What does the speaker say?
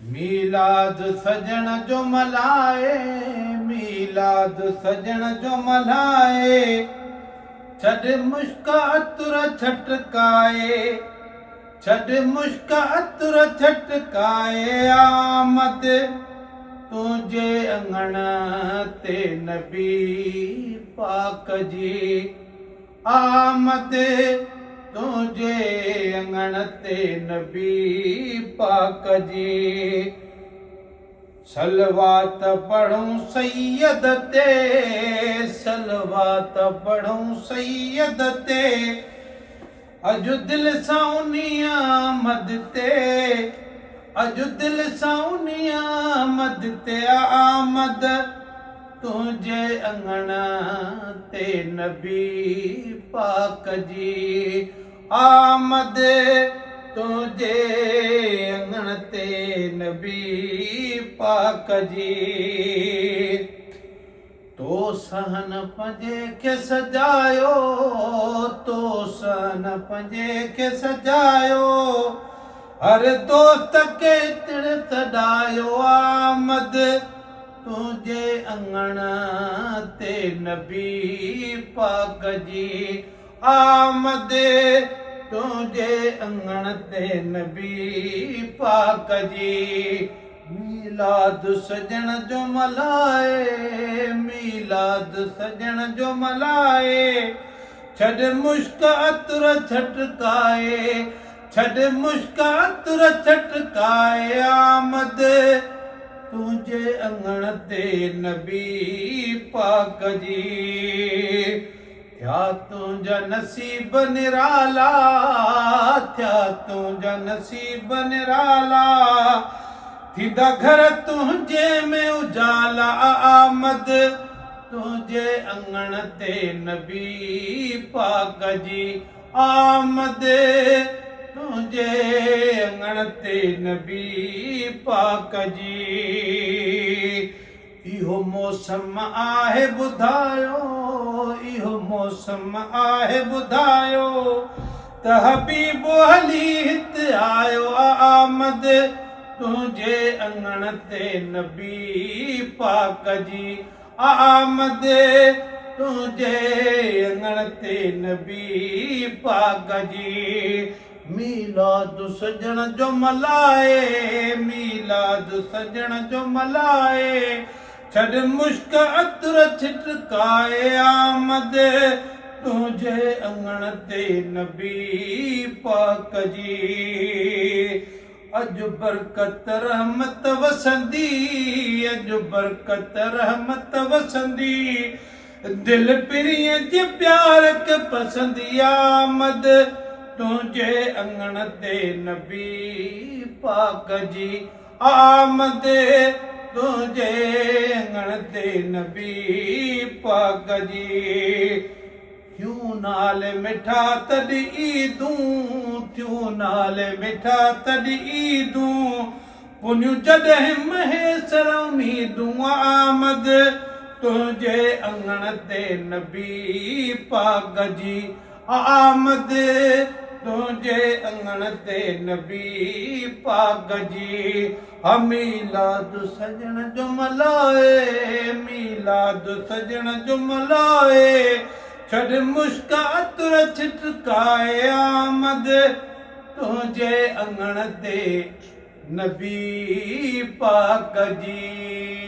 मीलाद सजण जो मल्हाए, मीलाद सजण जो मल्हाए, छॾ मुश्क अतुर छटकाए, छॾ मुश्क अतुर छटकाए। आमद तुंहिंजे अंगण ते नबी पाक जी, आमद तुंहिंजे अंगण ते नबी पाक जी। सलवात पढ़ूं सैयद ते, सलवात पढ़ूं सैयद ते, अॼु दिलि सां उनी आमद ते, अॼु दिलि सां उनी आमद ते। आमद तुंहिंजे अंगण ते नबी पाक जी, आमद तुंहिंजे अंगण ते नबी पाक जी। तो सहन पंहिंजे खे सजायो, तो सहन पंहिंजे खे सजायो, हर दोस्त खे तिण सॾायो। आमद तुंहिंजे अंगण ते नबी पाक जी, आमद तुंहिंजे अंगण ते नबी पाक जी। मीलाद सजण जो मल्हाए, मीलाद सजण जो मल्हाए, छॾ मुश्क अतुर छटकाए, छॾ मुश्क अतुर छटकाए। आमद तुंहिंजे अंगण ते नबी पाक जी। थिया तुंहिंजा नसीब निराला, थिया तुंहिंजा नसीब निराला, थींदा घर तुंहिंजे में उजाला। आमद तुंहिंजे अंगण ते नबी पाक जी, आमद तुंहिंजे अंगण ते नबी पाक जी। इहो मौसम आहे ॿुधायो, इहो मौसम आहे ॿुधायो, त हबीब हली हिते आयो। आमद तुंहिंजे अंगण ते नबी पाक जी, आमद तुंहिंजे अंगण ते नबी पाक जी। मीलाद सजण जो मल्हाए, मीलाद सजण जो मल्हाए, छॾ मुश्क अतुर छिटकाए। आमद तुंहिंजे अंगण ते नबी पाक जी। अॼु बरकत रहमत वसंदी, अॼु बरकत रहमत वसंदी, दिलि पिरीअ जे प्यार खे पसंदी। आमद तुंहिंजे अंगण ते नबी पाक जी, आमद तुंहिंजे अंगण ते नबी पाक जी। थियूं नाले मिठा तॾहिं ईदूं, थियूं नाले मिठा तॾहिं ईदूं, पुनियूं जॾहिं महेसर उमीदूं। आमद तुंहिंजे अंगण ते नबी पाक जी, आमद तुंहिंजे अंगण ते नबी पाक जी। मीलाद सजण जो मल्हाए, मीलाद सजण जो मल्हाए, छॾ मुश्क अतुर छिटकाए। आमद तुंहिंजे अंगण ते नबी पाक जी।